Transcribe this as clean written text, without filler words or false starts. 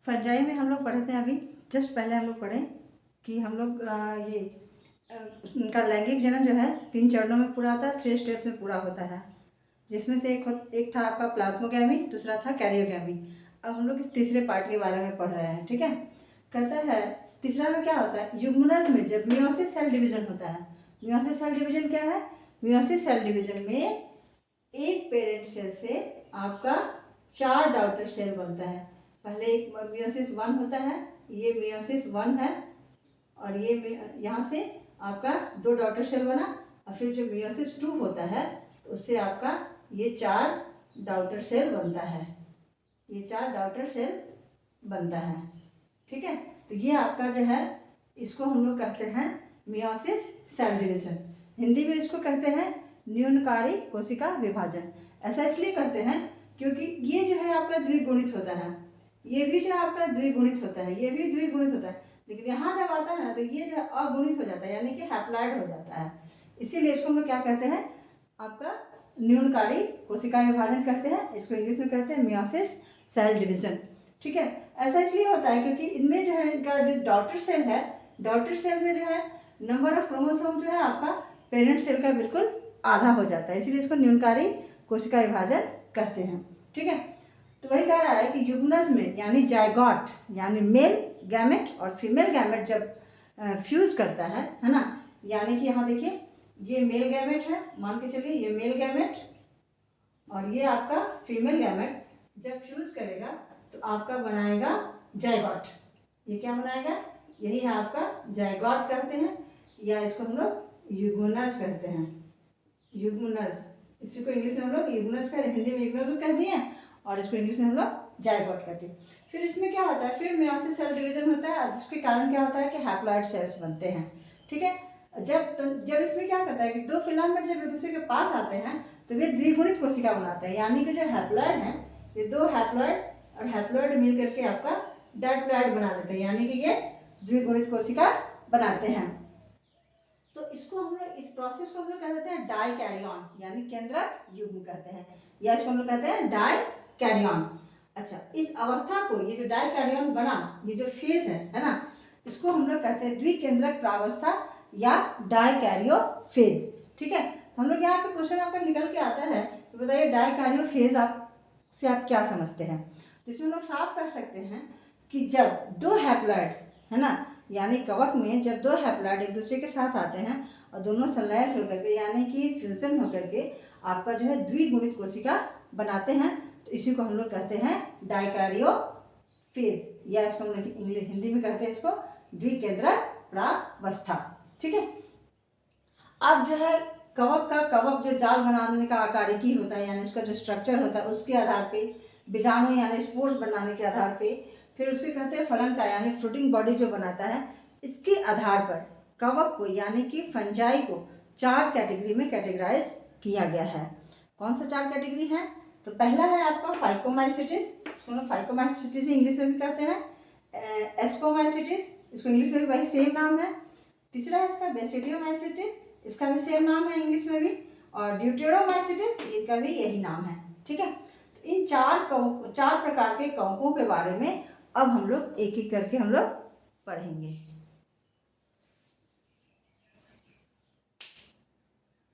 Fungi में हम लोग पढ़े थे अभी, जस्ट पहले हम लोग पढ़े कि हम लोग उनका लैंगिक जनन जो है 3 चरणों में पूरा होता है, 3 स्टेप्स में पूरा होता है, जिसमें से एक था आपका प्लाज्मोगैमी, दूसरा था कैरियोगैमी। अब हम लोग इस तीसरे पार्ट के बारे में पढ़ रहे हैं, ठीक है। कहता है तीसरा में क्या होता है, युग्मनज में जब मियोसिस सेल डिवीजन होता है। मियोसिस सेल डिवीजन क्या है, मियोसिस सेल डिवीजन में एक पेरेंट सेल से आपका 4 डॉटर सेल बनता है। पहले एक मियोसिस 1 होता है, ये मियोसिस 1 है, और ये यहाँ से आपका 2 डॉटर सेल बना, और फिर जो मियोसिस 2 होता है तो उससे आपका ये 4 डॉटर सेल बनता है, ये 4 डॉटर सेल बनता है, ठीक है। तो ये आपका जो है इसको हम लोग कहते हैं मियोसिस सेल डिवीजन। हिंदी में इसको कहते हैं न्यूनकारी कोशिका विभाजन। ऐसा इसलिए कहते हैं क्योंकि ये जो है आपका द्विगुणित होता है, ये भी जो है आपका द्विगुणित होता है, ये भी द्विगुणित होता है, लेकिन यहाँ जब आता है ना तो ये जो है अगुणित हो जाता है, यानी कि हैप्लॉइड हो जाता है। इसीलिए इसको हम लोग क्या कहते हैं, आपका न्यूनकारी कोशिका विभाजन कहते हैं, इसको इंग्लिश में कहते हैं मियोसिस सेल डिवीजन, ठीक है। ऐसा इसलिए होता है क्योंकि इनमें जो है इनका जो डॉटर सेल है, डॉटर सेल में जो है नंबर ऑफ क्रोमोसोम जो है आपका पेरेंट सेल का बिल्कुल आधा हो जाता है, इसीलिए इसको न्यूनकारी कोशिका विभाजन कहते हैं, ठीक है। तो वही कह रहा है कि युग्मनज में यानी जायगोट यानी मेल गैमेट और फीमेल गैमेट जब फ्यूज करता है ना, यानी कि यहाँ देखिए ये मेल गैमेट है, मान के चलिए ये मेल गैमेट और ये आपका फीमेल गैमेट जब फ्यूज करेगा तो आपका बनाएगा जायगोट। ये क्या बनाएगा, यही है आपका जायगोट कहते हैं, या इसको हम लोग युग्मनज कहते हैं, युग्मनज। इसी को इंग्लिश में हम लोग युग्मनज कहते हैं, हिंदी में युग्मनज कह दिए, और इसको इंग्लिश में हम लोग जायगोट कहते हैं। फिर इसमें क्या होता है, फिर मियोसिस सेल डिवीजन होता है, जिसके कारण क्या होता है कि हैप्लॉइड सेल्स बनते हैं, ठीक है। जब इसमें क्या करता है कि 2 फिलामेंट जब एक दूसरे के पास आते हैं तो वे द्विगुणित कोशिका बनाते हैं, यानी कि जो हैप्लॉइड है ये 2 हैप्लॉइड और हैप्लॉइड मिल करके आपका डाइप्लॉइड बना देते हैं, यानी कि ये द्विगुणित कोशिका बनाते हैं। तो इसको हम लोग इस प्रोसेस को हम लोग कहते हैं डाइकैरियन, यानी केंद्रक युग्म कहते हैं, या इसको हम लोग कहते हैं डाइकैरियन। अच्छा, इस अवस्था को, ये जो डाइकैरियन बना, ये जो फेज है ना, इसको हम लोग कहते हैं द्विकेंद्रक प्रावस्था या डाइकैरियो फेज, ठीक है। तो हम लोग यहाँ पे क्वेश्चन आपका निकल के आता है तो बताइए डाइकैरियो फेज से आप क्या समझते हैं। तो इसमें हम लोग साफ कर सकते हैं कि जब 2 हैप्लॉइड है ना, यानी कवक में जब 2 हैप्लॉइड एक दूसरे के साथ आते हैं और दोनों संलयन होकर के यानी कि फ्यूजन होकर के आपका जो है द्विगुणित कोशिका बनाते हैं, तो इसी को हम लोग कहते हैं डाइकैरियो फेज, या इसको हम लोग इंग्लिश हिंदी में कहते हैं इसको द्विकेंद्रक प्रावस्था, ठीक है। अब जो है कवक जो जाल बनाने का आकारिकी होता है, यानी इसका जो स्ट्रक्चर होता है उसके आधार पे, बीजाणु यानी स्पोर्स बनाने के आधार पे, फिर उसे कहते हैं फलन का यानी फ्रूटिंग बॉडी जो बनाता है, इसके आधार पर कवक को यानी कि फंजाई को 4 कैटेगरी में कैटेगराइज किया गया है। कौन सा 4 कैटेगरी है, तो पहला है आपका फाइकोमाइसिटिस, इसको हम फाइकोमाइसिटिस इंग्लिश में भी कहते हैं, एस्कोमाइसिटिस, इसको इंग्लिश में भी वही सेम नाम है। तीसरा है इसका बेसिडियोमाइसिटिस, इसका भी सेम नाम है इंग्लिश में भी, और ड्यूटेरोमाइसिटिस, इनका भी यही नाम है, ठीक है। तो इन 4 प्रकार के कवकों के बारे में अब हम लोग एक एक करके हम लोग पढ़ेंगे।